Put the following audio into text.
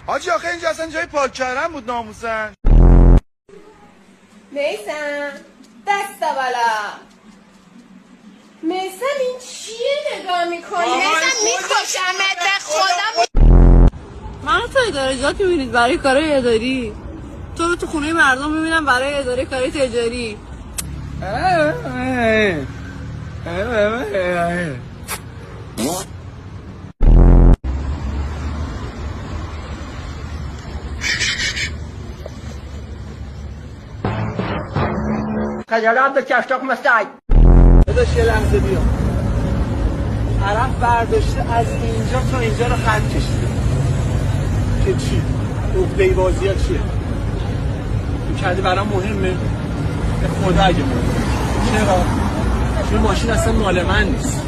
حاجی آخه اینجا اصلا جای پاک کردن بود ناموسن. میسم دست بالا. میسم این چیه نگاه میکنی؟ میسم میکشمت به خدا. من تو ادارجات میبینید برای کارهای اداری، تو رو تو خونه مردم میبینم برای اداره کاری تجاری. خجالت بکش تخم سگ. داداش یه لحظه بیا. طرف برداشته از اینجا تا اینجا رو خط کشیده که چی؟ عقده‌ای بازی ها چیه؟ این کردی برام مهمه؟ به خدا اگه مهمه. چرا؟ چون ماشین اصلا مال من نیست.